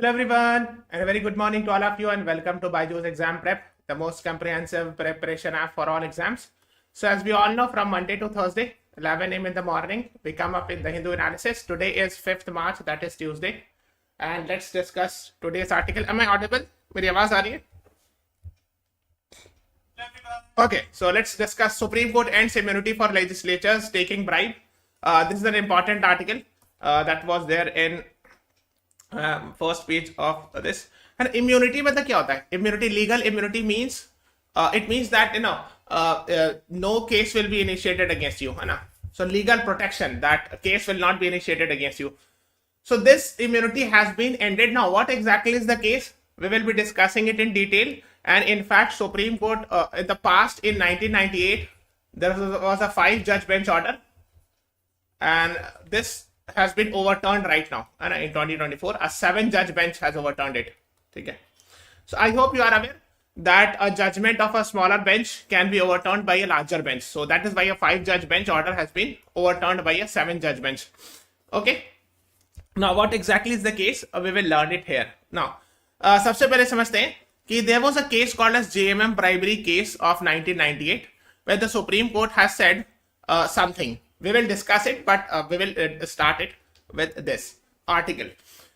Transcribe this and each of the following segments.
Hello everyone, and a very good morning to all of you, and welcome to BYJU'S Exam Prep, the most comprehensive preparation app for all exams. So as we all know, from Monday to Thursday, 11 a.m. in the morning, we come up with the Hindu analysis. Today is 5th March, that is Tuesday, and let's discuss today's article. Am I audible? मेरी आवाज आ रही है? Okay, so let's discuss Supreme Court ends immunity for legislatures taking bribe. This is an important article that was there in first page of this. And immunity मतलब क्या होता है? Immunity, legal immunity means it means that no case will be initiated against you, है ना? So legal protection, that a case will not be initiated against you. So this immunity has been ended. Now, what exactly is the case? We will be discussing it in detail. And in fact, Supreme Court in the past, in 1998, there was a 5-judge bench order, and this has been overturned right now. And in 2024, a 7-judge bench has overturned it. Okay. So I hope you are aware that a judgment of a smaller bench can be overturned by a larger bench. So that is why a 5-judge bench order has been overturned by a 7-judge bench. Okay. Now, what exactly is the case? We will learn it here. Now, सबसे पहले समझते हैं कि there was a case called as JMM bribery case of 1998, where the Supreme Court has said something. We will discuss it, but we will start it with this article.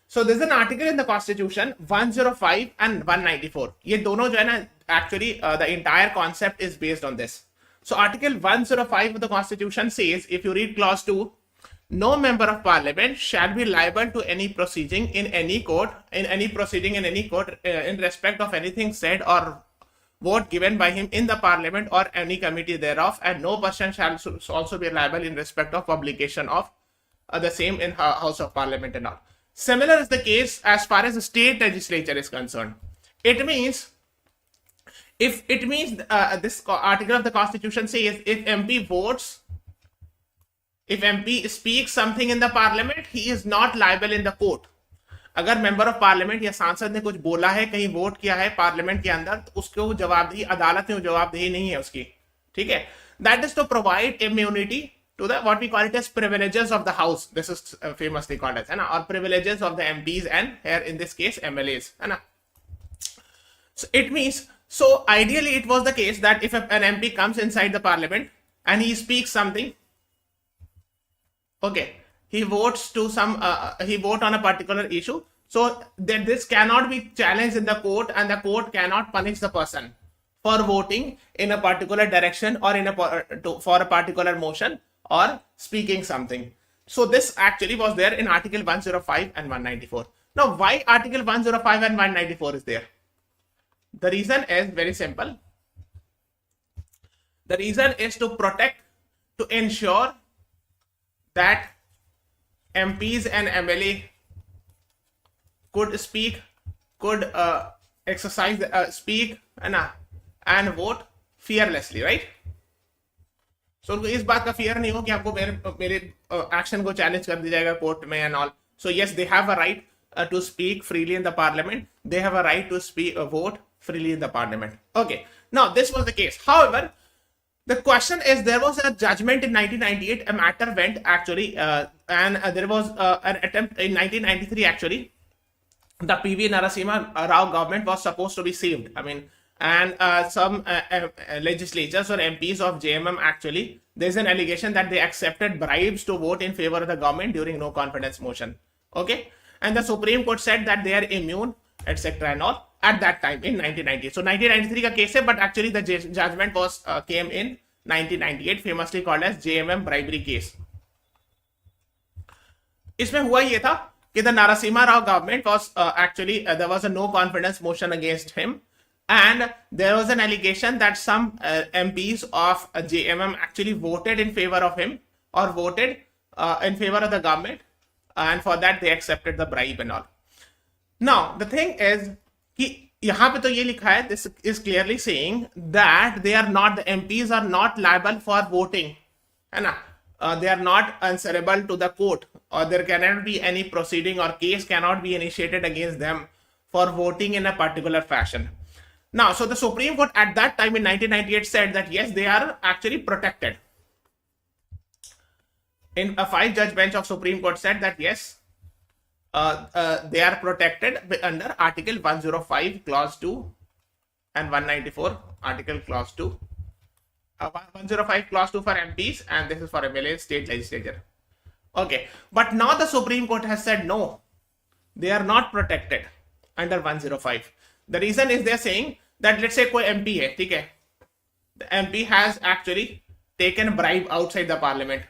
So this is an article in the Constitution 105 and 194. ये दोनों जो है ना, actually the entire concept is based on this. So Article 105 of the Constitution says, if you read clause 2, no member of parliament shall be liable to any proceeding in any court, in respect of anything said or vote given by him in the parliament or any committee thereof, and no person shall also be liable in respect of publication of the same in House of Parliament and all. Similar is the case as far as the state legislature is concerned. It means, this article of the Constitution says, if MP speaks something in the parliament, he is not liable in the court. अगर member of parliament या सांसद ने कुछ बोला है, कहीं vote किया है पार्लियामेंट के अंदर, तो उसको जवाबदेही, अदालत में जवाबदेही नहीं है उसकी. ठीक है. That is to provide immunity to the what we call it as privileges of the house. This is famously called as, or privileges of the MPs, and here in this case MLAs. So it means, so ideally it was the case that if an MP comes inside the parliament and he speaks something, okay, he votes to he vote on a particular issue, so then this cannot be challenged in the court, and the court cannot punish the person for voting in a particular direction or for a particular motion or speaking something. So this actually was there in Article 105 and 194. Now, why Article 105 and 194 is there? The reason is very simple. The reason is to protect, to ensure that MPs and MLA could speak, could exercise, speak and vote fearlessly, right? So उनको इस बात का fear नहीं हो कि आपको मेरे action को challenge कर दिया जाएगा court में and all. So yes, they have a right to speak freely in the parliament. They have a right to vote freely in the parliament. Okay. Now this was the case. However, the question is, there was a judgment in 1998. A matter went actually, and there was an attempt in 1993 actually. The PV Narasimha Rao government was supposed to be saved. I mean, and some legislatures or MPs of JMM actually, there's an allegation that they accepted bribes to vote in favor of the government during no confidence motion. Okay, and the Supreme Court said that they are immune, etc. and all at that time in 1990. So 1993 का case है, but actually the judgment was came in 1998, famously called as JMM bribery case. इसमें हुआ ये था कि the Narasimha Rao government was actually there was a no confidence motion against him, and there was an allegation that some MPs of JMM actually voted in favor of him or voted in favor of the government, and for that they accepted the bribe and all. Now the thing is कि यहाँ पे तो ये लिखा है, this is clearly saying that they are not, the MPs are not liable for voting, है ना? They are not answerable to the court, or there cannot be any proceeding or case cannot be initiated against them for voting in a particular fashion. Now, so the Supreme Court at that time in 1998 said that yes, they are actually protected. In a 5-judge bench of Supreme Court said that yes, they are protected under Article 105 Clause 2 and 194 Article Clause 2. 105 Clause 2 for MPs, and this is for MLA state legislature. Okay, but now the Supreme Court has said no, they are not protected under 105. The reason is they're saying that let's say कोई MP है, ठीक है? The MP has actually taken bribe outside the parliament.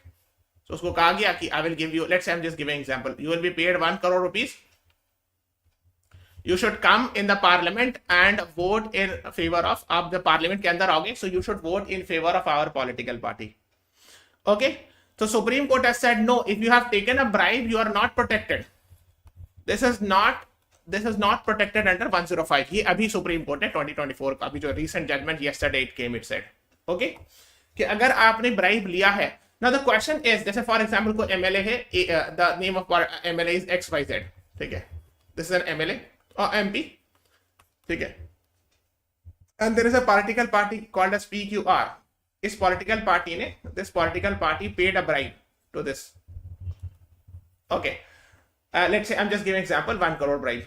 So उसको कहा गया कि I will give you, let's say I'm just giving example, you will be paid 1 crore rupees. You should come in the parliament and vote in favor of, आप the parliament के अंदर आओगे, so you should vote in favor of our political party. Okay, so Supreme Court has said no, if you have taken a bribe, you are not protected. This is not protected under 105. ये अभी Supreme Court ने 2024 का अभी जो recent judgment yesterday it came, it said. Okay, कि अगर आपने bribe लिया है, now the question is, जैसे for example कोई MLA है, the name of MLA is XYZ, ठीक है? This is an MLA or MP, ठीक है? And there is a political party called as PQR. इस political party ने, this political party paid a bribe to this. Okay, let's say I'm just giving example, 1 crore bribe.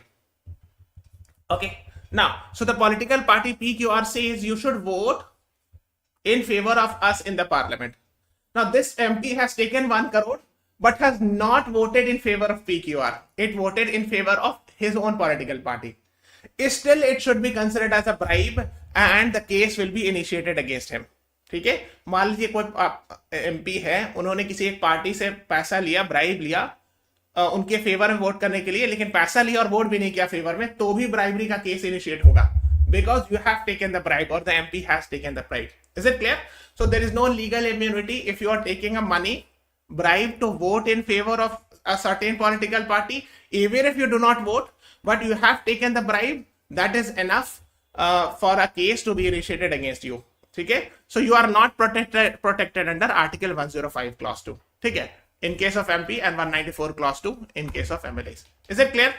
Okay, now so the political party PQR says you should vote in favor of us in the parliament. Now this MP has taken 1 crore but has not voted in favor of PQR. It voted in favor of his own political party. Still it should be considered as a bribe and the case will be initiated against him. ठीक है, मान लीजिए कोई MP है, उन्होंने किसी एक party से पैसा लिया, ब्राइब लिया उनके फेवर में वोट करने के लिए, लेकिन पैसा लिया और वोट भी नहीं किया फेवर में, तो भी ब्राइबरी का केस इनिशिएट होगा, because you have taken the bribe और the MP has taken the bribe. Is it clear? So there is no legal immunity if you are taking a money bribe to vote in favor of a certain political party, even if you do not vote, but you have taken the bribe, that is enough for a case to be initiated against you. ठीक है? So you are not protected under Article 105 Clause 2. ठीक है? In case of MP and 194 Clause 2 in case of MLAs. Is it clear?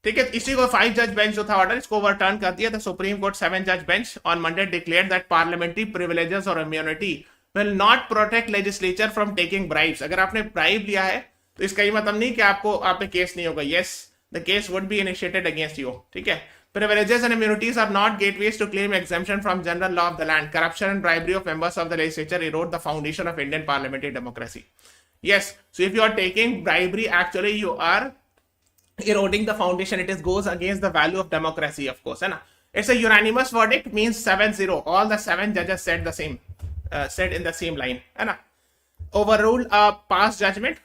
ठीक है, इसी को 5 जज bench जो था ऑर्डर, इसको ओवरटर्न कर दिया. द सुप्रीम कोर्ट 7 जज bench on Monday declared that parliamentary privileges और immunity will not protect legislature from taking bribes. अगर आपने ब्राइब लिया है तो इसका ये मतलब नहीं कि आपको आप पे केस नहीं होगा. Yes, the case would be initiated against you. ठीक है, privileges and immunities are not gateways to claim exemption from general law of the land. Corruption and bribery of members of the legislature erode the foundation of Indian parliamentary democracy. Yes, so if you are taking bribery, actually you are eroding the foundation. It goes against the value of democracy, of course. It's a unanimous verdict, means 7-0. All the 7 judges said the same, said in the same line. Overruled a past judgment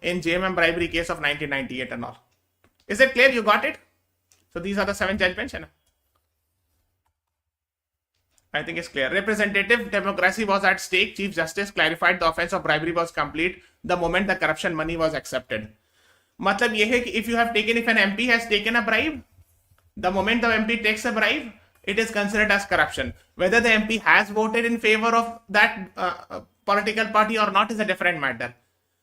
in JMM bribery case of 1998 and all. Is it clear? You got it? So these are the 7 judgments. I think it's clear. Representative democracy was at stake. Chief Justice clarified the offense of bribery was complete the moment the corruption money was accepted. मतलब ये है कि if you have taken, if an MP has taken a bribe, the moment the MP takes a bribe, it is considered as corruption. Whether the MP has voted in favor of that political party or not is a different matter.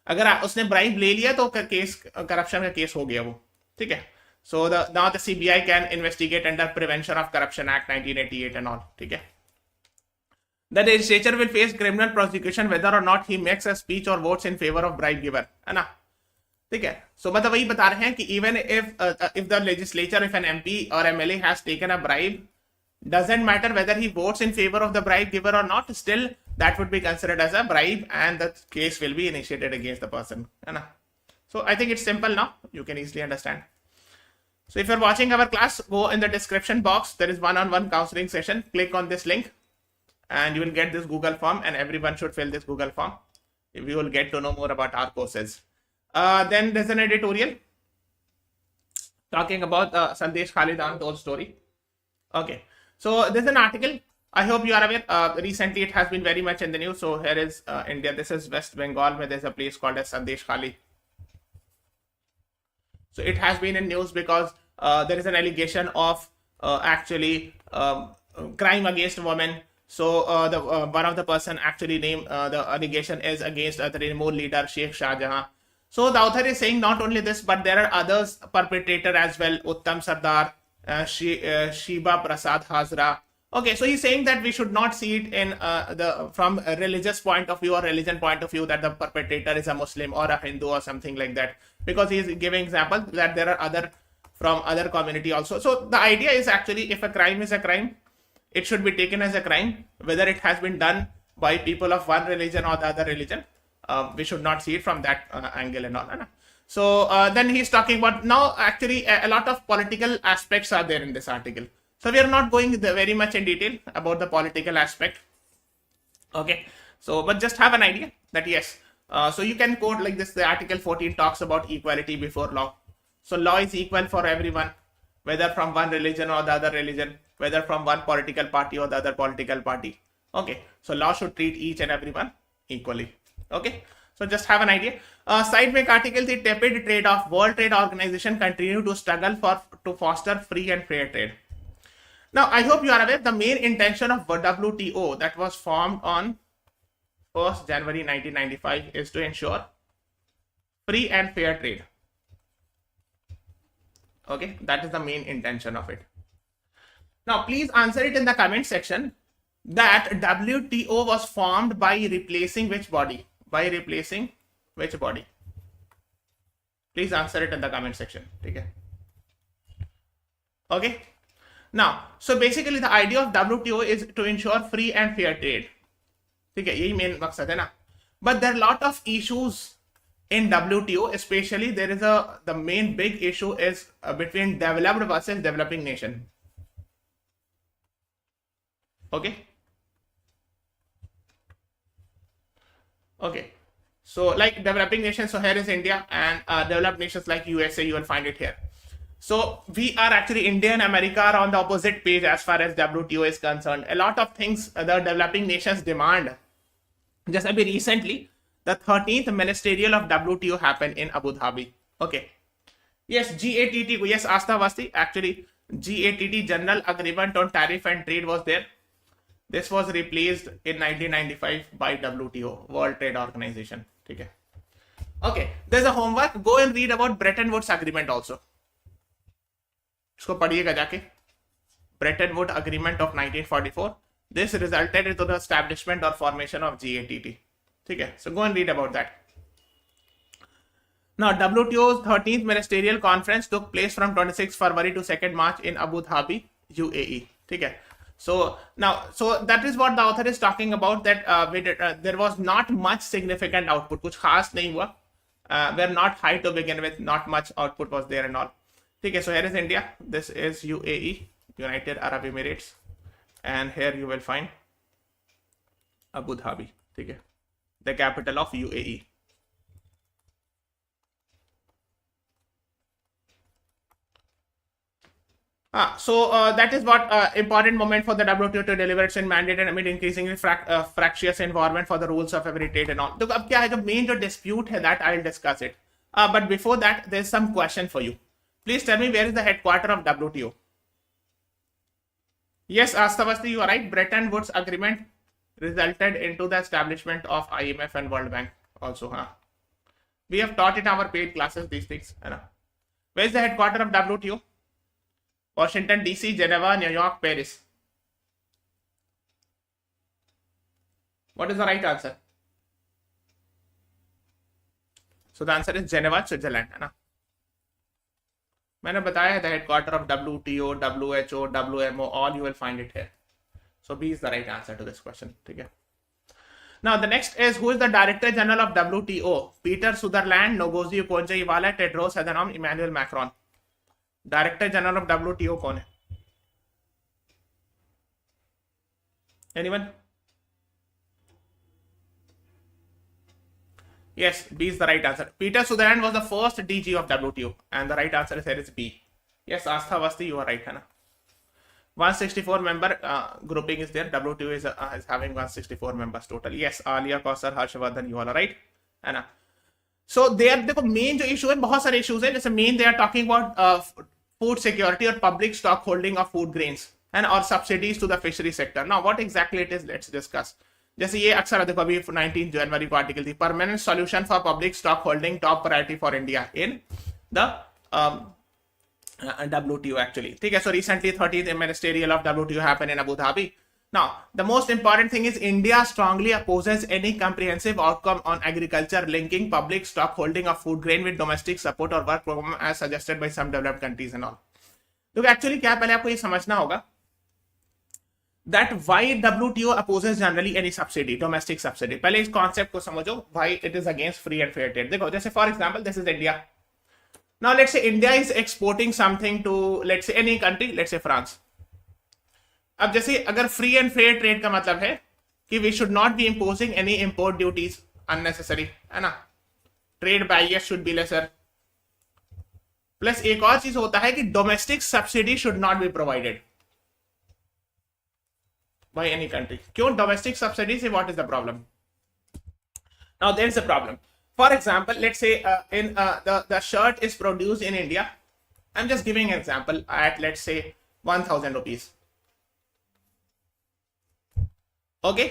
अगर उसने bribe ले लिया तो case corruption का case हो गया वो. ठीक है? So now the CBI can investigate under Prevention of Corruption Act 1988 and all. ठीक है? The legislature will face criminal prosecution whether or not he makes a speech or votes in favor of bribe giver. है ना? ठीक है? So मतलब वही बता रहे हैं कि even if the legislature, if an MP or MLA has taken a bribe, doesn't matter whether he votes in favor of the bribe giver or not, still that would be considered as a bribe and the case will be initiated against the person. है ना? So I think it's simple now. You can easily understand. So if you're watching our class, go in the description box. There is one-on-one counseling session. Click on this link and you will get this Google form, and everyone should fill this Google form if you will get to know more about our courses. Then there's an editorial talking about Sandesh Khalidan told story. Okay, so there's an article. I hope you are aware. Recently it has been very much in the news. So here is India. This is West Bengal, where there's a place called as Sandesh Khali. So it has been in news because there is an allegation of actually crime against women. So one of the person actually named the allegation is against the Trinamool leader Sheikh Shah Jahan. So the author is saying not only this, but there are others perpetrator as well. Uttam Sardar, Shiba Prasad Hazra. Okay, so he's saying that we should not see it in from a religious point of view or religion point of view that the perpetrator is a Muslim or a Hindu or something like that. because he is giving example that there are other from other community also. So the idea is actually, if a crime is a crime, it should be taken as a crime, whether it has been done by people of one religion or the other religion. We should not see it from that angle and all. So then he's talking about, now actually a lot of political aspects are there in this article. So we are not going very much in detail about the political aspect. Okay, so but just have an idea that yes, so you can quote like this. The article 14 talks about equality before law. So law is equal for everyone, whether from one religion or the other religion, whether from one political party or the other political party. Okay, so law should treat each and everyone equally. Okay, so just have an idea. Side में article the tepid trade of World Trade Organization continue to struggle to foster free and fair trade. Now, I hope you are aware the main intention of WTO that was formed on 1st January 1995 is to ensure free and fair trade. Okay, that is the main intention of it. Now, please answer it in the comment section that WTO was formed by replacing which body? By replacing which body? Please answer it in the comment section. Okay. Okay. Now, so basically the idea of WTO is to ensure free and fair trade. Okay, यही main मकसद है ना. But there are a lot of issues in WTO, especially there is the main big issue is between developed versus developing nation. Okay. Okay. So like developing nations, so here is India, and developed nations like USA, you will find it here. So we are actually, India and America are on the opposite page as far as WTO is concerned. A lot of things the developing nations demand. Just a bit recently, the 13th ministerial of WTO happened in Abu Dhabi. Okay. Yes, GATT, yes, Asta Vasti, actually GATT, General Agreement on Tariff and Trade was there. This was replaced in 1995 by WTO, World Trade Organization. Okay. Okay, there's a homework. Go and read about Bretton Woods Agreement also. इसको पढ़िएगा जाके. Bretton Woods Agreement of 1944. This resulted into the establishment or formation of GATT. Okay, so go and read about that. Now, WTO's 13th Ministerial Conference took place from 26 February to 2nd March in Abu Dhabi, UAE. Okay. So now, so that is what the author is talking about, that there was not much significant output. कुछ खास नहीं हुआ. Were not high to begin with. Not much output was there and all. Okay, so here is India. This is UAE, United Arab Emirates, and here you will find Abu Dhabi. Okay, the capital of UAE. So that is what important moment for the WTO to deliver its mandate and amid increasingly fractious environment for the rules of every trade and all. So अब क्या है, जो main जो dispute है, that I'll discuss it. But before that, there's some question for you. Please tell me, where is the headquarter of WTO? Yes, Astavasti, you are right. Bretton Woods Agreement resulted into the establishment of IMF and World Bank also. We have taught in our paid classes these things. Where is the headquarter of WTO? Washington, DC, Geneva, New York, Paris. What is the right answer? So the answer is Geneva, Switzerland. मैंने बताया the headquarter of WTO, WHO, WMO, all you will find it here. So B is the right answer to this question. Okay. Now the next is, who is the Director General of WTO? Peter Sutherland, Ngozi Okonjo-Iweala, Tedros Adhanom, Emmanuel Macron. Director General of WTO कौन है? Anyone? Yes, B is the right answer. Peter Sutherland was the first DG of WTO, and the right answer is here is B. Yes, Astha Vasti, you are right, है ना? 164 member grouping is there. WTO is having 164 members total. Yes, Alia, Kausar, Harshvardhan, you all are right, है ना? So there, देखो main जो issue है, बहुत सारे issues हैं. जैसे main they are talking about food security or public stock holding of food grains and or subsidies to the fishery sector. Now what exactly it is, let's discuss. जैसे ये अक्सर देखो अभी 19 जनवरी को आर्टिकल थी, permanent solution for public stock holding top priority for India in the WTO actually. ठीक है, so recently 13th ministerial of WTO happened in Abu Dhabi. Now, the most important thing is India strongly opposes any comprehensive outcome on agriculture linking public stockholding of food grain with domestic support or work program as suggested by some developed countries and all. तो actually क्या पहले आपको ये समझना होगा that why WTO opposes generally any subsidy, domestic subsidy. पहले इस concept को समझो why it is against free and fair trade. देखो जैसे for example this is India. Now let's say India is exporting something to let's say any country, let's say France. अब जैसे अगर free and fair trade का मतलब है कि we should not be imposing any import duties unnecessary, है ना, trade barrier should be lesser, plus एक और चीज होता है कि domestic subsidy should not be provided by any country. क्यों डोमेस्टिक सब्सिडी से? What is the problem? Now there is a problem. For example let's say in the shirt is produced in India. I am just giving example at let's say 1000 rupees. Okay,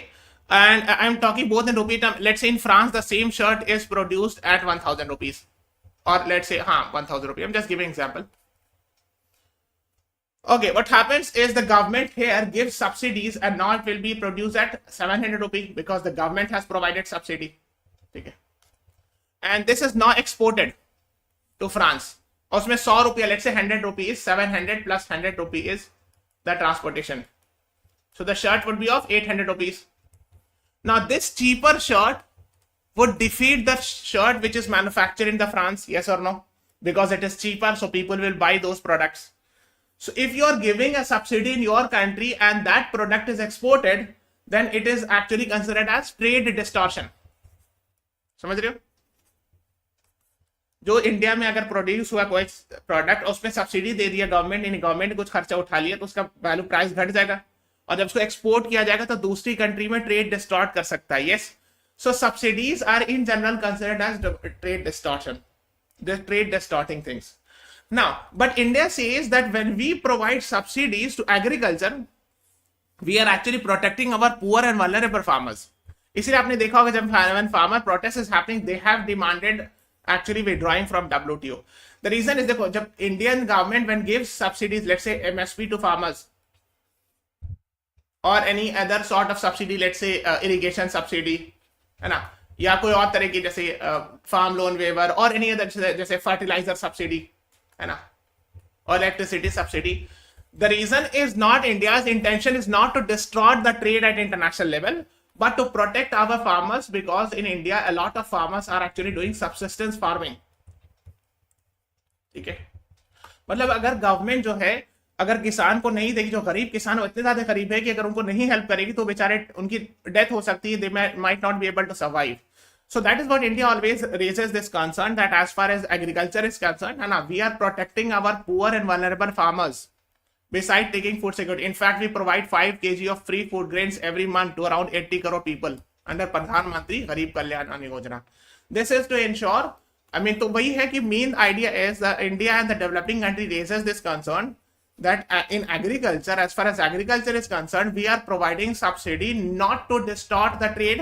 and I'm talking both in rupee term. Let's say in France the same shirt is produced at 1000 rupees, or let's say 1000 rupees. I'm just giving example. Okay, what happens is the government here gives subsidies and now it will be produced at 700 rupees because the government has provided subsidy. Okay, and this is now exported to France. उसमें 100 रुपया, let's say 100 rupees, 700 plus 100 rupees is the transportation. So the shirt would be of 800 rupees. Now this cheaper shirt would defeat the shirt which is manufactured in the France, yes or no? Because it is cheaper, so people will buy those products. So if you are giving a subsidy in your country and that product is exported, then it is actually considered as trade distortion. समझ रहे हो? जो India में अगर produce हुआ कोई product, उसमें subsidy दे दिया गवर्नमेंट, यानी गवर्नमेंट ने कुछ खर्चा उठा लिया, तो उसका वैल्यू प्राइस घट जाएगा, और जब उसको एक्सपोर्ट किया जाएगा तो दूसरी कंट्री में ट्रेड डिस्टॉर्ट कर सकता है. Yes, so subsidies are in general considered as trade distortion, the trade distorting things. Now but India says that when we provide subsidies to agriculture we are actually protecting our poor and vulnerable farmers. इसलिए आपने देखा होगा जब when farmer protest is happening they have demanded actually withdrawing from WTO. The reason is देखो जब Indian government when gives subsidies, let's say MSP to farmers or any other sort of subsidy, let's say irrigation subsidy, है ना, या कोई और तरह की जैसे farm loan waiver और any other जैसे fertilizer subsidy, है ना, or electricity subsidy. The reason is not, India's intention is not to distort the trade at international level, but to protect our farmers, because in India a lot of farmers are actually doing subsistence farming. ठीक है, मतलब अगर government जो है अगर किसान को नहीं देगी, जो गरीब किसान हो इतने ज्यादा गरीब है कि अगर उनको नहीं हेल्प करेगी तो बेचारे उनकी डेथ हो सकती है, they might not be able to survive. So that is what India always raises this concern, that as far as agriculture is concerned, and we are protecting our poor and vulnerable farmers besides taking food security. In fact, we provide 5 kg of free food grains every month to around 80 crore people under Pradhan Mantri Garib Kalyan Ann Yojana. This is to ensure, I mean, तो वही है कि main idea is that India and the developing country raises this concern that in agriculture, as far as agriculture is concerned, we are providing subsidy not to distort the trade,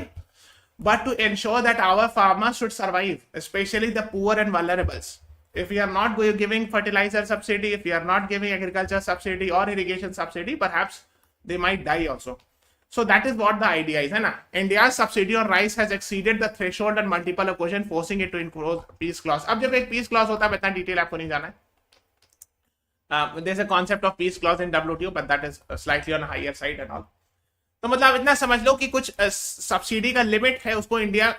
but to ensure that our farmers should survive, especially the poor and vulnerables. If we are not giving fertilizer subsidy, if we are not giving agriculture subsidy or irrigation subsidy, perhaps they might die also. So that is what the idea is, है ना. India's subsidy on rice has exceeded the threshold on multiple occasions, forcing it to include peace clause. अब जब एक peace clause होता है, इतना detail आपको नहीं जाना है. There's a concept of peace clause in WTO, but that is slightly on a higher side and all. तो मतलब इतना समझ लो कि कुछ सब्सिडी का लिमिट है, उसको India,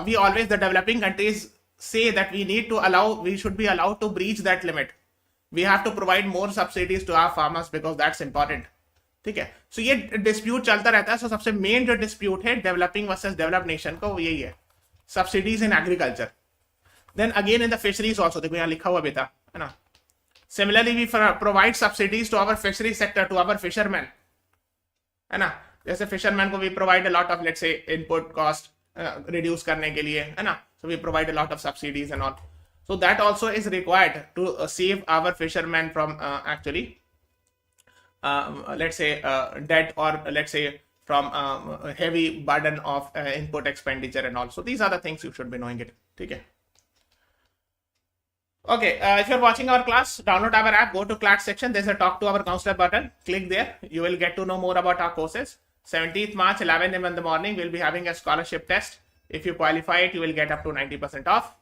we always, the developing countries say that we need to allow, we should be allowed to breach that limit. We have to provide more subsidies to our farmers because that's important. ठीक है, सो ये dispute चलता रहता है. सो सबसे main जो dispute है developing versus develop nation को, यही है subsidies in agriculture. Then again in the fisheries also, देखो यहाँ लिखा हुआ बेटा, है ना. Similarly, we provide subsidies to our fishery sector, to our fishermen, है ना. जैसे फिशरमैन को we provide a lot of, let's say, input cost reduce करने के लिए, है ना. So we provide a lot of subsidies and all. So that also is required to save our fishermen from actually, let's say, debt, or let's say from heavy burden of input expenditure and all. So these are the things you should be knowing it. ठीक है. Okay, if you're watching our class, download our app, go to CLAT section. There's a talk to our counselor button. Click there. You will get to know more about our courses. 17th March, 11 a.m. in the morning, we'll be having a scholarship test. If you qualify it, you will get up to 90% off.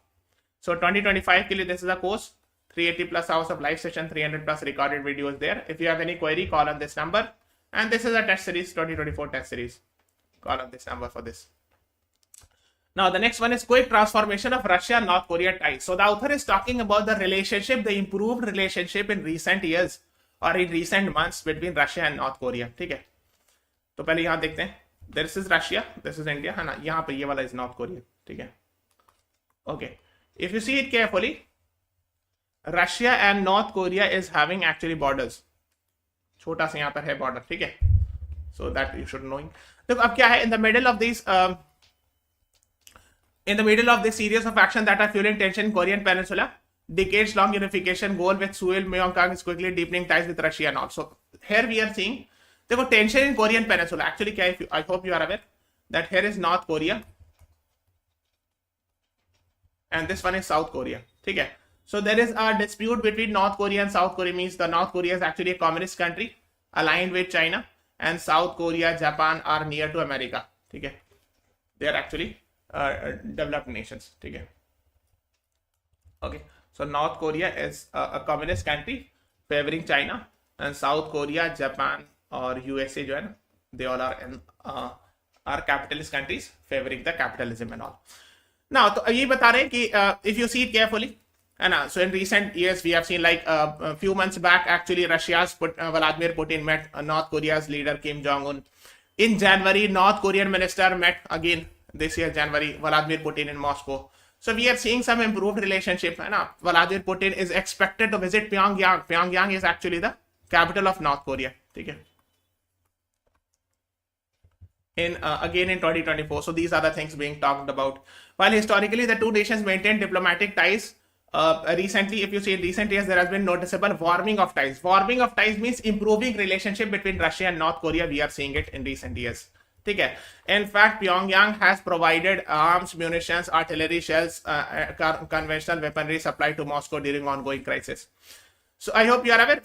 So 2025 ke liye, this is a course. 380 plus hours of live session, 300 plus recorded videos there. If you have any query, call on this number. And this is a test series, 2024 test series. Call on this number for this. Now, the next one is quick transformation of Russia and North Korea ties. So the author is talking about the relationship, the improved relationship in recent years or in recent months between Russia and North Korea. ठीक है? तो पहले यहाँ देखते हैं. This is Russia, this is India, है ना? यहाँ पे ये वाला is North Korea. ठीक है? Okay. If you see it carefully, Russia and North Korea is having actually borders. छोटा सा यहाँ पर है border. ठीक है? So that you should know. देखो अब क्या है? In the middle of these series of action that are fueling tension in Korean Peninsula, decades-long unification goal with Seoul, Myeongkang is quickly deepening ties with Russia and all. So here we are seeing, देखो tension in Korean Peninsula. Actually, क्या है? I hope you are aware that here is North Korea and this one is South Korea. ठीक है? So there is a dispute between North Korea and South Korea. Means the North Korea is actually a communist country aligned with China, and South Korea, Japan are near to America. ठीक है? They are actually developed nations. ठीक है? Okay, so North Korea is a communist country favoring China, and South Korea, Japan और USA जो है ना, they all are capitalist countries favoring the capitalism and all. Now तो ये बता रहे हैं कि if you see it carefully, है ना, so in recent years we have seen like a few months back actually Russia's Vladimir Putin met North Korea's leader Kim Jong-un. In January, North Korean minister met again this year January Vladimir Putin in Moscow. So we are seeing some improved relationship. है ना? Vladimir Putin is expected to visit Pyongyang. Pyongyang is actually the capital of North Korea. ठीक है? Again in 2024. So these are the things being talked about. While historically the two nations maintained diplomatic ties, recently, if you see in recent years, there has been noticeable warming of ties. Warming of ties means improving relationship between Russia and North Korea. We are seeing it in recent years. ठीक है? In fact, Pyongyang has provided arms, munitions, artillery shells, conventional weaponry supplied to Moscow during ongoing crisis. So I hope you are aware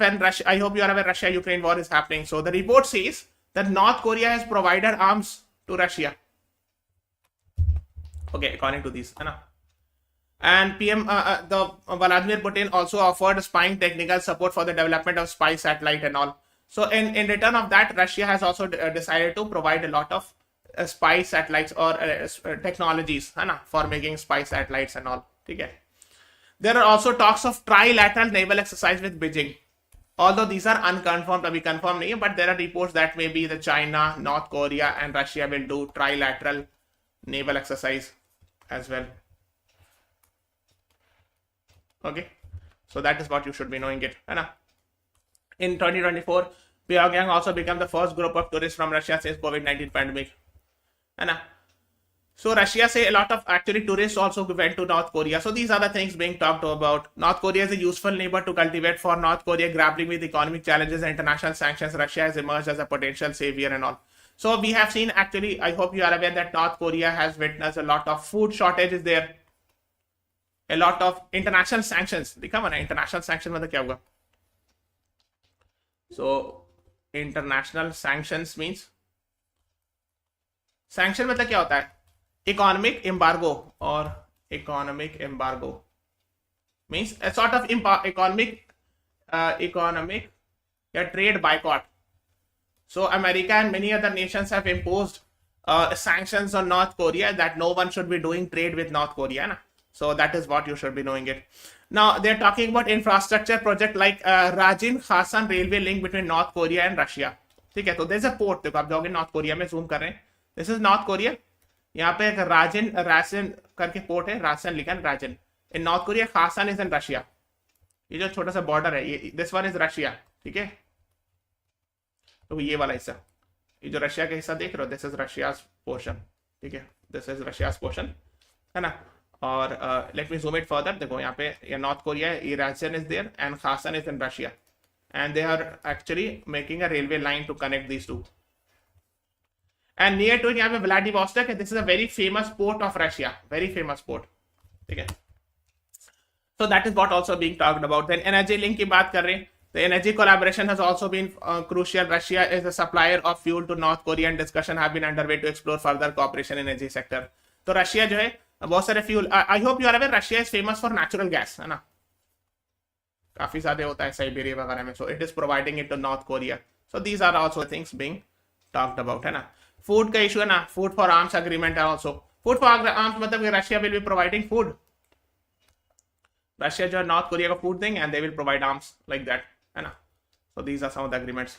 Russia-Ukraine war is happening. So the report says that North Korea has provided arms to Russia. Okay, according to these, है ना? And the Vladimir Putin also offered spying technical support for the development of spy satellite and all. So in return of that, Russia has also decided to provide a lot of spy satellites or technologies, है ना, for making spy satellites and all. ठीक है? There are also talks of trilateral naval exercise with Beijing. Although these are unconfirmed, अभी confirmed नहीं है, but there are reports that maybe the China, North Korea, and Russia will do trilateral naval exercise as well. Okay, so that is what you should be knowing it. है ना? In 2024, Pyongyang also became the first group of tourists from Russia since COVID-19 pandemic. है ना? So Russia say a lot of actually tourists also went to North Korea. So these are the things being talked about. North Korea is a useful neighbor to cultivate for North Korea grappling with economic challenges and international sanctions. Russia has emerged as a potential savior and all. So we have seen actually, I hope you are aware that North Korea has witnessed a lot of food shortages there. A lot of international sanctions. दिखा मैंने international sanctions मतलब क्या होगा? So international sanctions means sanction मतलब क्या होता है? Economic embargo or economic embargo means a sort of economic trade boycott. So America and many other nations have imposed sanctions on North Korea that no one should be doing trade with North Korea. Na? So that is what you should be knowing it. Now they're talking about infrastructure project like Rajin Khasan railway link between North Korea and Russia. ठीक है? तो there's a port. देखो आप जाओगे north Korea में, zoom कर रहे हैं. This is North Korea. यहाँ पे एक राजन करके पोर्ट है, राजन लिखा है, Rajin in North Korea, Khasan is in Russia. ये जो छोटा सा बॉर्डर है, ये दिस वन इज रशिया. ठीक है? तो ये वाला हिस्सा, ये जो रशिया का हिस्सा देख रहे हो, दिस इज रशियाज पोर्शन. ठीक है? दिस इज रशियाज पोर्शन, है ना? और let me zoom it further. देखो यहाँ पे ये नॉर्थ कोरिया है, ये Rajin is there and Khasan is in Russia, and they are actually making a railway line to connect these two. And near to it, यहाँ पे Vladivostok है. This is a very famous port of Russia. Very famous port. ठीक है? So that is what also being talked about. Then energy link की बात कर रहे हैं. The energy collaboration has also been crucial. Russia is a supplier of fuel to North Korea and discussion have been underway to explore further cooperation in energy sector. तो Russia जो है बहुत सारे fuel, I hope you are aware, Russia is famous for natural gas, है ना, काफी ज्यादा होता है साइबेरिया वगैरह में. So it is providing it to North Korea. So these are also things being talked about, है ना. फूड का इशू है ना, फूड फॉर आर्म्स एग्रीमेंट है ऑल्सो. फूड फॉर आर्म्स मतलब Russia will be providing food. Russia जो है North Korea को फूड देंगे and they will provide arms like that, है ना. So these are some of the agreements.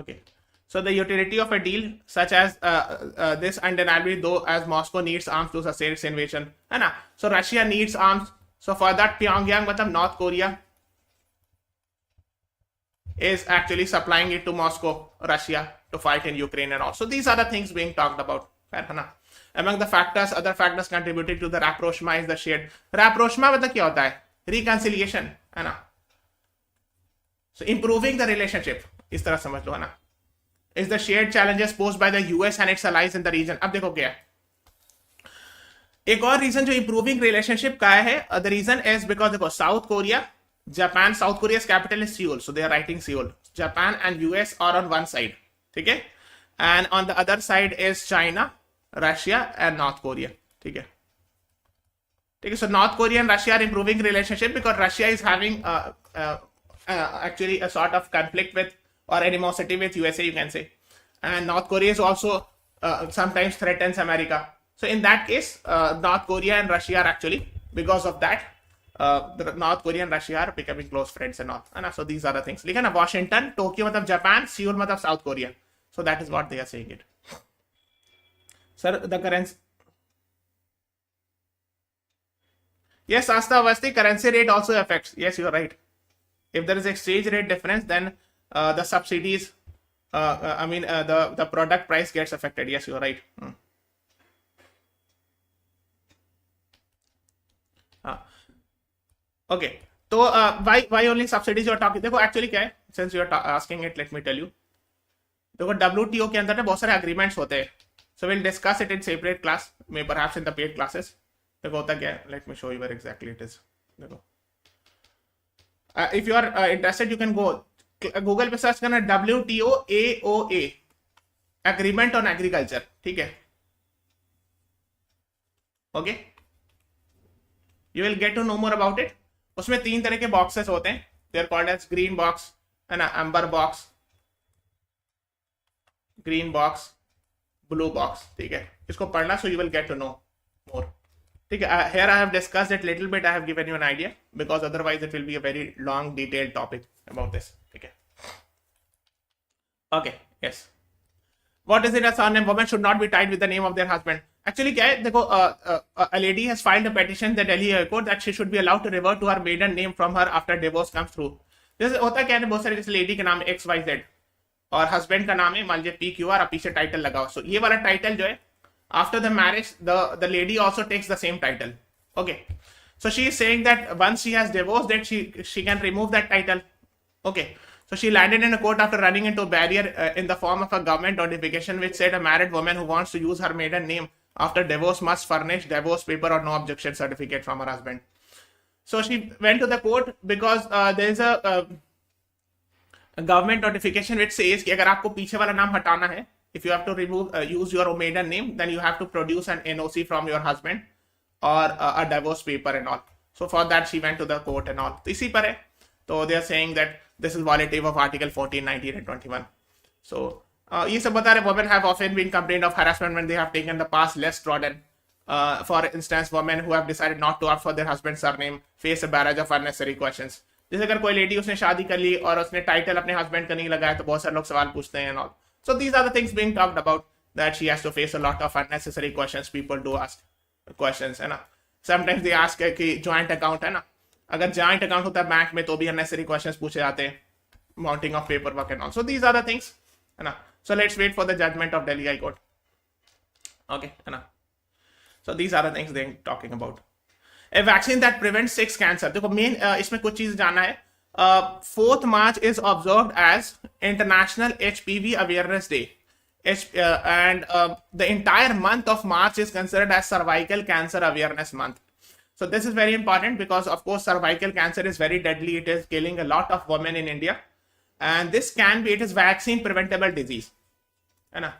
Okay. So the utility of a deal such as this undeniably, though, as Moscow needs arms to sustain its invasion, है ना. So Russia needs arms. So for that Pyongyang, मतलब North Korea is actually supplying it to Moscow, Russia, to fight in Ukraine and all. So these are the things being talked about, है ना. Among the factors, other factors contributing to the rapprochement is the shared. Rapprochement मतलब क्या होता है? Reconciliation, है ना. So improving the relationship, इस तरह समझ लो, है ना. Is the shared challenges posed by the US and its allies in the region. अब देखो क्या है, एक और रीजन जो इंप्रूविंग रिलेशनशिप का है. द रीजन इज बिकॉज देखो South Korea, Japan, South Korea's capital is Seoul, so they are writing Seoul. Japan and US are on one side, ठीक है, and on the other side is China, Russia and North Korea, ठीक है, ठीक है. So North Korea and Russia are improving relationship because Russia is having actually a sort of conflict with or animosity with USA, you can say, and North Korea is also sometimes threatens America. So in that case, North Korea and Russia are actually, because of that, North Korea and Russia are becoming close friends and all. And so these are the things. लिखा ना, Washington, Tokyo मतलब Japan, Seoul मतलब South Korea. So that is what they are saying it. Sir, the currency. Yes, Asta Avasti, currency rate also affects. Yes, you are right. If there is exchange rate difference, then the subsidies, the product price gets affected. Yes, you are right. Okay. So why only subsidies you are talking? देखो actually क्या है, since you are asking it, let me tell you. देखो WTO के अंदर ना बहुत सारे agreements होते हैं. So we'll discuss it in separate class, may perhaps in the paid classes. देखो होता क्या है, let me show you where exactly it is. देखो. If you are interested, you can go Google पे सर्च करना WTO AOA, agreement on agriculture, ठीक है. Okay, you will get to know more about it. उसमें 3 तरह के boxes होते हैं. They are called as green box, है ना, amber box, green box, blue box, ठीक है. इसको पढ़ना, so you will get to know more, ठीक है. Here I have discussed it little bit. I have given you an idea because otherwise it will be a very long detailed topic about this. Okay. Okay. Yes. What is it a surname? Women should not be tied with the name of their husband. Actually क्या है, देखो a lady has filed a petition in the Delhi High Court that she should be allowed to revert to her maiden name from her after divorce comes through. जैसे होता क्या है, बहुत सारे जैसे लेडी का नाम है XYZ और हस्बैंड का नाम है मान लीजिए PQR और पीछे टाइटल लगाओ. सो ये वाला टाइटल जो है, after the marriage, the lady also takes the same title. Okay. So she is saying that once she has divorced, that she can remove that title. Okay. So she landed in a court after running into a barrier in the form of a government notification which said a married woman who wants to use her maiden name after divorce must furnish divorce paper or no objection certificate from her husband. So she went to the court because there is a government notification which says कि अगर आपको पीछे वाला नाम हटाना है, if you have to remove use your maiden name, then you have to produce an NOC from your husband or a divorce paper and all. So for that she went to the court and all. तो इसी पर है. So they are saying that this is violative of Article 14, 19 and 21. So ये सब बता रहे, women have often been complained of harassment when they have taken the path less trodden. For instance, women who have decided not to opt for their husband's surname face a barrage of unnecessary questions. जैसे अगर कोई lady उसने शादी कर ली और उसने title अपने husband का नहीं लगाया तो बहुत सारे लोग सवाल पूछते हैं and all. So these are the things being talked about, that she has to face a lot of unnecessary questions. People do ask questions, है ना. Sometimes they ask कि joint account है ना, अगर joint account होता है bank में तो भी unnecessary questions पूछे जाते हैं, mounting of paperwork and all. So these are the things, है ना. So let's wait for the judgment of Delhi High Court. Okay, है ना. So these are the things they're talking about. A vaccine that prevents 6 cancer. देखो main इसमें कुछ चीज जाना है. 4th March is observed as International HPV Awareness Day. The entire month of March is considered as cervical cancer awareness month. So this is very important because of course cervical cancer is very deadly. It is killing a lot of women in India, and it is vaccine preventable disease, है ना?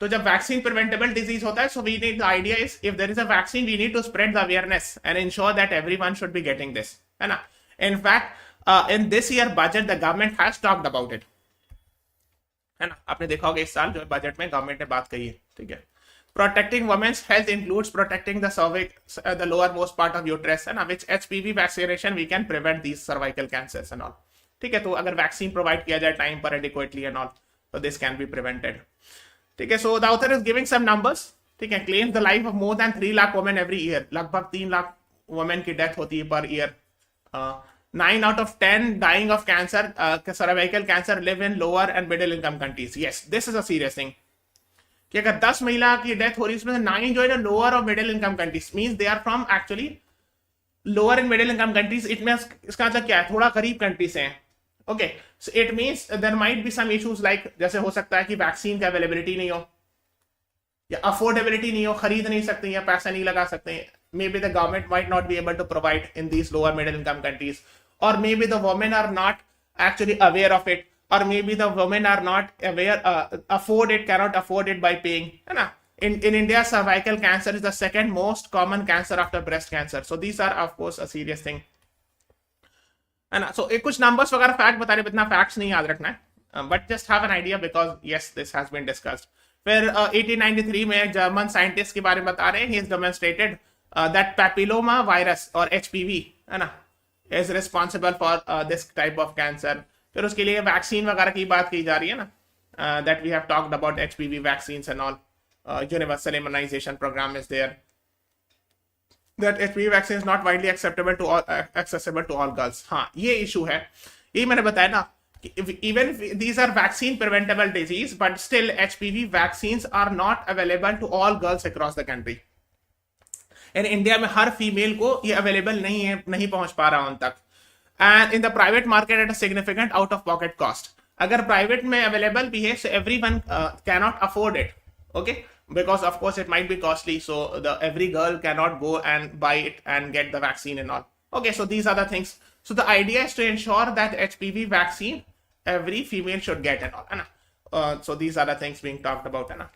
तो जब vaccine preventable disease होता है, so we need the idea is if there is a vaccine we need to spread the awareness and ensure that everyone should be getting this, है ना? In fact in this year budget the government has talked about it, है ना? आपने देखा होगा इस साल जो बजट में गवर्नमेंट ने बात कही है, ठीक है? Protecting women's health includes protecting the cervix, the lowermost part of uterus, है ना? Which HPV vaccination we can prevent these cervical cancers and all, ठीक है? तो अगर वैक्सीन प्रोवाइड किया जाए टाइम पर adequately and all, so this can be prevented, ठीक है? So the author is giving some numbers, ठीक है? Claims the life of more than 3 lakh women every year, लगभग 3 लाख वुमेन की डेथ होती है per year. 9 out of 10 dying of cancer, cervical cancer, live in lower and middle income countries. Yes, this is a serious thing. कि अगर 10 महिला की death हो रही है उसमें से 9 जो है लोअर और middle income countries, means they are from actually lower and middle income countries. It means इसका मतलब क्या है, थोड़ा गरीब कंट्री से हैं. Okay, so it means there might be some issues like जैसे हो सकता है कि वैक्सीन का अवेलेबिलिटी नहीं हो या अफोर्डेबिलिटी नहीं हो, खरीद नहीं सकते या पैसा नहीं लगा सकते. Maybe the government might not be able to provide in these lower middle income countries, और maybe the women are not actually aware of it, or maybe the women are not aware, cannot afford it by paying, है ना? In India, cervical cancer is the second most common cancer after breast cancer. So these are of course a serious thing, है ना? So कुछ numbers वगैरह fact बता रहे, इतना facts नहीं याद रखना है, but just have an idea because yes, this has been discussed. फिर 1893 में जर्मन साइंटिस्ट के बारे में बता रहे हैं. He has demonstrated that papilloma virus or HPV, है ना, is responsible for this type of cancer. फिर उसके लिए वैक्सीन वगैरह की बात की जा रही है ना, that we have talked about HPV vaccines and all. Universal immunisation programme is there. That HPV vaccine is not widely accessible to all girls. हाँ, ये इशू है. ये मैंने बताया ना कि even these are vaccine preventable disease but still HPV vaccines are not available to all girls across the country. In India में हर फीमेल को ये अवेलेबल नहीं है, नहीं पहुंच पा रहा उन तक. And in the private market at a significant out of pocket cost. अगर प्राइवेट में अवेलेबल भी है, so everyone cannot afford it, okay? Because of course it might be costly, so every girl cannot go and buy it and get the vaccine and all. Okay, so these are the things. So the idea is to ensure that HPV vaccine every female should get and all, है ना? So these are the things being talked about, है ना?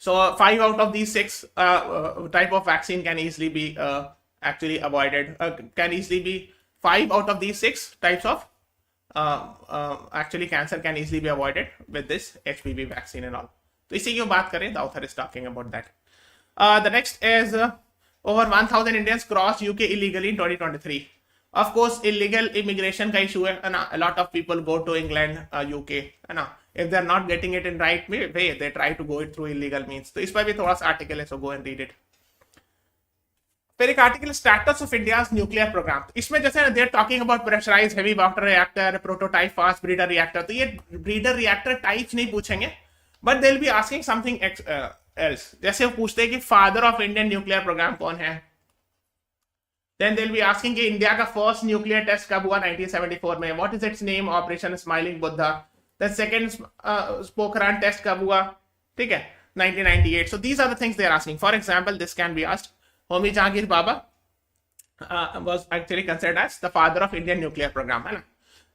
So 5 out of these 6 type of vaccine can easily be actually avoided, can easily be 5 out of these 6 types of actually cancer can easily be avoided with this HPV vaccine and all. तो इसी की बात करें, the author is talking about that. The next is over 1000 Indians crossed UK illegally in 2023. Of course illegal immigration का issue है ना, a lot of people go to England, UK, है ना? If they are not getting it in right way, they try to go it through illegal means. तो इस पर भी थोड़ा सा आर्टिकल है, so go and read it. फिर एक article status of India's nuclear programme. इसमें जैसे they are talking about pressurised heavy water reactor, prototype fast breeder reactor. तो ये ब्रीडर रिएक्टर टाइप्स नहीं पूछेंगे, but they will be asking something else. जैसे वो पूछते हैं कि father of Indian nuclear programme कौन है, then they will be asking कि इंडिया का फर्स्ट न्यूक्लियर टेस्ट कब हुआ 1974 में, what is its name, operation smiling Buddha. The second Pokhran test कब हुआ, ठीक है, 1998. So these are the things they are asking. For example this can be asked. Homi Jahangir Baba was actually considered as the father of Indian nuclear program.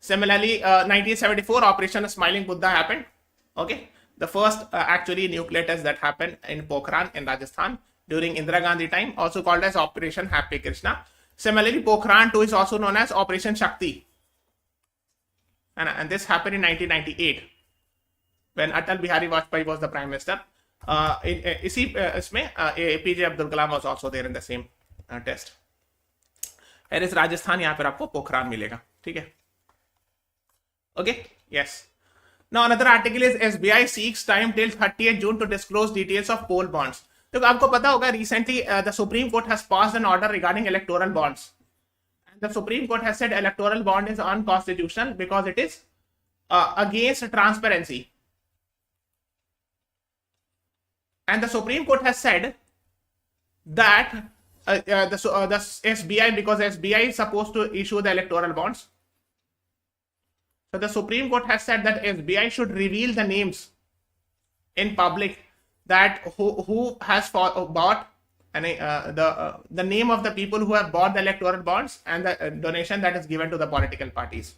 Similarly, 1974 Operation Smiling Buddha happened. Okay, the first actually nuclear test that happened in Pokhran in Rajasthan during Indira Gandhi time, also called as Operation Happy Krishna. Similarly, Pokhran 2 is also known as Operation Shakti, and this happened in 1998 when Atal Bihari Vajpayee was the prime minister. इसी इसमें APJ Abdul Kalam was also there in the same test. And इस राजस्थान यहाँ पर आपको पोखरान मिलेगा, ठीक है? Okay, yes. Now another article is SBI seeks time till 30th June to disclose details of poll bonds. तो आपको पता होगा recently the Supreme Court has passed an order regarding electoral bonds. The Supreme Court has said electoral bond is unconstitutional because it is against transparency. And the Supreme Court has said that the SBI, because SBI is supposed to issue the electoral bonds, So the Supreme Court has said that SBI should reveal the names in public that who has bought and the name of the people who have bought the electoral bonds and the donation that is given to the political parties.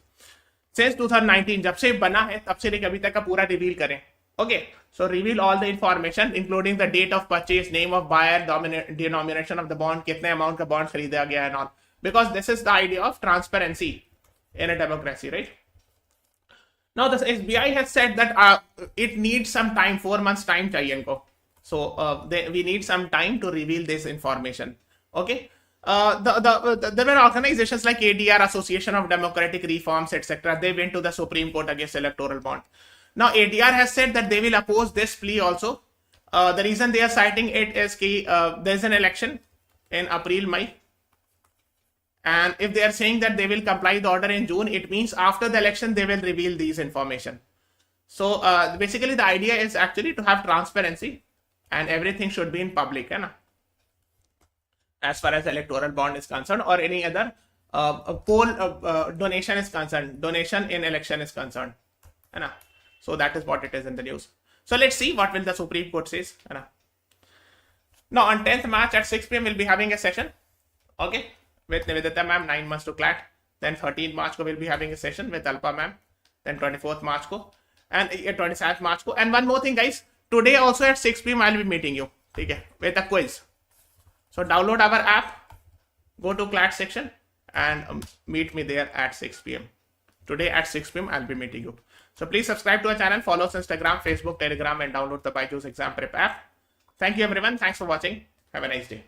Since 2019, जब से बना है तब से लेकर अभी तक का पूरा रिवील करें. Okay, so reveal all the information including the date of purchase, name of buyer, denomination of the bond, कितने amount का bond खरीदा गया and all. Because this is the idea of transparency in a democracy, right? Now the SBI has said that it needs some time, 4 months time चाहिए इनको. So we need some time to reveal this information. Okay. There were organizations like ADR, Association of Democratic Reforms, etc. They went to the Supreme Court against electoral bond. Now ADR has said that they will oppose this plea also. The reason they are citing it is that there's an election in April, May. And if they are saying that they will comply the order in June, it means after the election they will reveal these information. So basically the idea is actually to have transparency and everything should be in public, as far as electoral bond is concerned or any other poll donation is concerned, donation in election is concerned. So that is what it is in the news. So let's see what will the Supreme Court says. Now on 10th March at 6 p.m. we'll be having a session. Okay. With Nivedita ma'am, 9 months to CLAT. Then 13th March ko we'll be having a session with Alpa ma'am. Then 24th March ko and 27th March ko. And one more thing, guys. Today also at 6 p.m. I'll be meeting you. Okay, with a quiz. So download our app, go to CLAT section and meet me there at 6 p.m. Today at 6 p.m. I'll be meeting you. So please subscribe to our channel, follow us on Instagram, Facebook, Telegram, and download the BYJU'S exam prep app. Thank you everyone. Thanks for watching. Have a nice day.